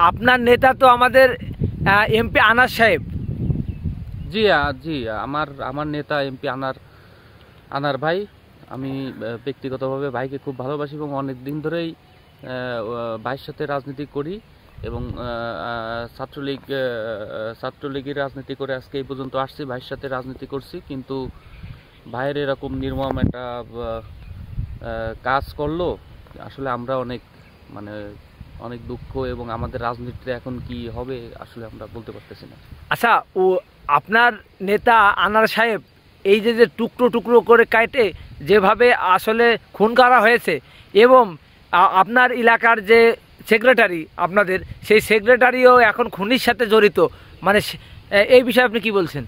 আপনার নেতা তো আমাদের এমপি আনাস সাহেব। জি জি, আমার আমার নেতা এমপি আনার ভাই। আমি ব্যক্তিগতভাবে ভাইকে খুব ভালোবাসি এবং অনেক দিন ধরেই ভাইয়ের সাথে রাজনীতি করি এবং ছাত্রলীগের রাজনীতি করে আজকে এই পর্যন্ত আসছি, ভাইয়ের সাথে রাজনীতি করছি। কিন্তু ভাইয়ের এরকম নির্মম একটা কাজ করলো, আসলে আমরা অনেক দুঃখ এবং আমাদের রাজনীতিতে এখন কি হবে আসলে আমরা বলতে পারতেছি না। আচ্ছা, ও আপনার নেতা আনার সাহেব এই যে টুকরো টুকরো করে কাটে যেভাবে আসলে খুন করা হয়েছে, এবং আপনার এলাকার যে সেক্রেটারি আপনাদের, সেই সেক্রেটারিও এখন খুনির সাথে জড়িত, মানে এই বিষয়ে আপনি কি বলছেন?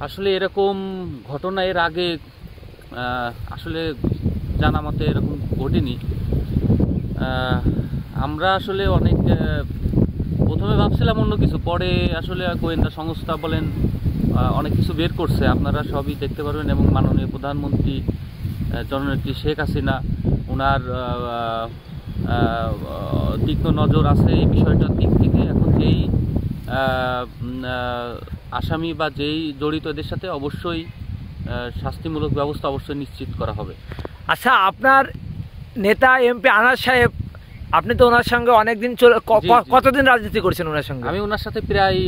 আসলে এরকম ঘটনা এর আগে আসলে জানা মতে এরকম ঘটেনি। আমরা আসলে অনেক প্রথমে ভাবছিলাম অন্য কিছু, পরে আসলে গোয়েন্দা সংস্থা বলেন অনেক কিছু বের করছে, আপনারা সবই দেখতে পারবেন। এবং মাননীয় প্রধানমন্ত্রী জননেত্রী শেখ হাসিনা, ওনার তীক্ষ্ণ নজর আছে এই বিষয়টার দিক থেকে। এখন যেই আসামি বা যেই জড়িত এদের সাথে অবশ্যই শাস্তিমূলক ব্যবস্থা অবশ্যই নিশ্চিত করা হবে। আচ্ছা, আপনার নেতা এমপি আনাস সাহেব, আপনি তো ওনার সঙ্গে অনেকদিন কতদিন রাজনীতি করছেন ওনার সঙ্গে? আমি ওনার সাথে প্রায়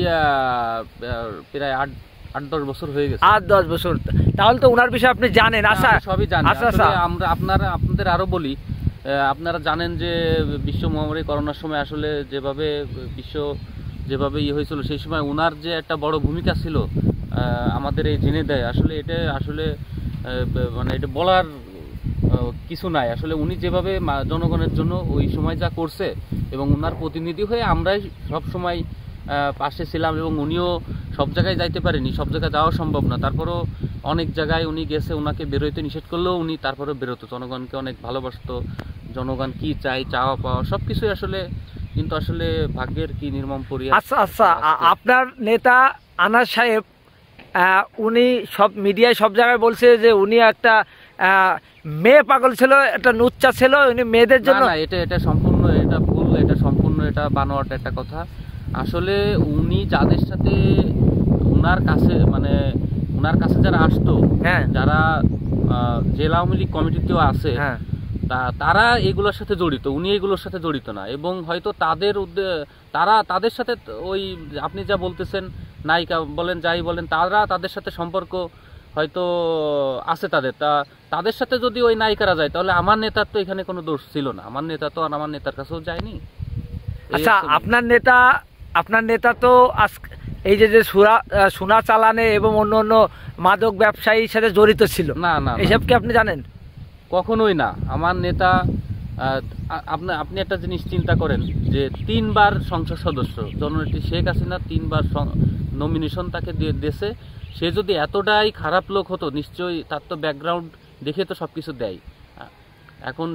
8-10 বছর হয়ে গেছে। 8-10 বছর, তাহলে তো ওনার বিষয়ে আপনি জানেন। আচ্ছা, সবই জানি। আমরা আপনাদের আরো বলি, আপনারা জানেন যে বিশ্ব মহামারী করোনার সময় আসলে যেভাবে হয়েছিল, সেই সময় ওনার যে একটা বড় ভূমিকা ছিল আমাদের এই জেনে দেয়। আসলে এটা এটা বলার কিছু নাই। আসলে উনি যেভাবে জনগণের জন্য ওই সময় যা করছে, এবং ওনার প্রতিনিধি হয়ে আমরাই সব সময় পাশে ছিলাম, এবং উনিও সব জায়গায় যাইতে পারেনি, সব জায়গায় যাওয়া সম্ভব না। তারপরও অনেক জায়গায় উনি গেছে, ওনাকে বেরোইতে নিষেধ করলেও উনি তারপরে বেরোতো, জনগণকে অনেক ভালোবাসতো। জনগণ কি চাই, চাওয়া পাওয়া সব কিছুই আসলে, কিন্তু আসলে ভাগ্যের কি নির্মম পরিহাস। আচ্ছা, আপনার নেতা আনাস সাহেব, উনি সব মিডিয়ায় সব জায়গায় বলছে যে উনি একটা মেয়ে পাগল ছিল, একটা নুচ্চা ছিল, উনি মেয়েদের জন্য। না, এটা সম্পূর্ণ ভুল, সম্পূর্ণ বানোয়াট একটা কথা। আসলে উনি যাদের সাথে ওনার কাছে যারা আসতো, যারা জেলা আওয়ামী লীগ কমিটিতেও আছে, তারা এগুলোর সাথে জড়িত, উনি এগুলোর সাথে জড়িত না। এবং হয়তো তাদের সাথে ওই আপনি যা বলতেছেন, নায়িকা বলেন যাই বলেন, তাদের সাথে সম্পর্ক হয়তো আছে তাদের সাথে যদি ওই নায়িকারা যায়, তাহলে আমার নেতার তো এখানে কোনো দোষ ছিল না। আমার নেতা তো আর আমার নেতার কাছেও যায়নি। আচ্ছা, আপনার নেতা তো এই যে সোনা চালানে এবং অন্য মাদক ব্যবসায়ীর সাথে জড়িত ছিল? না, এসব কি আপনি জানেন? কখনোই না। আমার নেতা, আপনি একটা জিনিস চিন্তা করেন যে 3বার সংসদ সদস্য, জননেত্রী শেখ হাসিনা 3বার নমিনেশন তাকে দিয়েছে। সে যদি এতটাই খারাপ লোক হতো, নিশ্চয়ই তার তো ব্যাকগ্রাউন্ড দেখে তো সবকিছু দেয়। এখন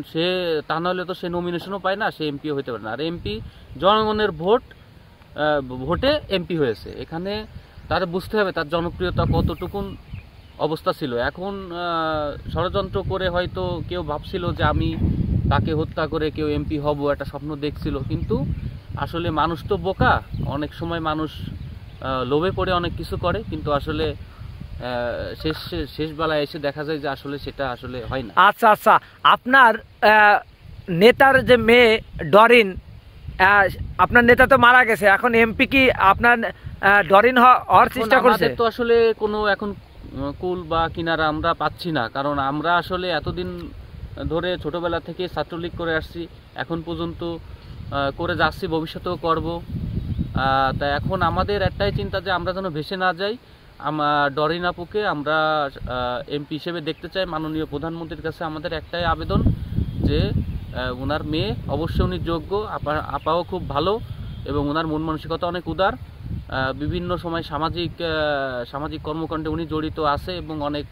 তা নাহলে তো সে নমিনেশনও পায় না, সে এমপিও হতে পারে না। আর এমপি জনগণের ভোটে এমপি হয়েছে। এখানে তার বুঝতে হবে তার জনপ্রিয়তা কতটুকুন অবস্থা ছিল। এখন ষড়যন্ত্র করে হয়তো কেউ ভাবছিল যে আমি তাকে হত্যা করে কেউ এমপি হব, একটা স্বপ্ন দেখছিল। কিন্তু আসলে মানুষ তো বোকা, অনেক সময় মানুষ লোভে পড়ে অনেক কিছু করে, কিন্তু আসলে শেষ বেলায় এসে দেখা যায় যে আসলে সেটা আসলে হয় না। আচ্ছা, আপনার নেতার যে মেয়ে ডরিন, আপনার নেতা তো মারা গেছে, এখন এমপি কি আপনার ডরিন হওয়ার চেষ্টা করছে? আমাদের তো আসলে কোনো এখন কুল বা কিনারা আমরা পাচ্ছি না, কারণ আমরা আসলে এতদিন ধরে ছোটবেলা থেকে ছাত্রলীগ করে আসছি, এখন পর্যন্ত করে যাচ্ছি, ভবিষ্যতেও করব। তাই এখন আমাদের একটাই চিন্তা যে আমরা যেন ভেসে না যাই। ডরিন আপুকে আমরা এমপি হিসেবে দেখতে চাই। মাননীয় প্রধানমন্ত্রীর কাছে আমাদের একটাই আবেদন যে ওনার মেয়ে অবশ্যই উনি যোগ্য, আপাও খুব ভালো, এবং ওনার মন মানসিকতা অনেক উদার। বিভিন্ন সময় সামাজিক কর্মকাণ্ডে উনি জড়িত আছে এবং অনেক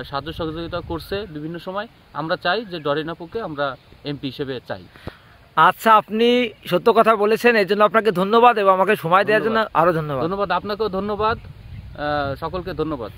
সাহায্য সহযোগিতা করছে বিভিন্ন সময়। আমরা চাই যে ডরিন আপুকে আমরা এমপি হিসেবে চাই। আচ্ছা, আপনি সত্য কথা বলেছেন, এই জন্য আপনাকে ধন্যবাদ, এবং আমাকে সময় দেওয়ার জন্য আরও ধন্যবাদ। আপনাকেও ধন্যবাদ, সকলকে ধন্যবাদ।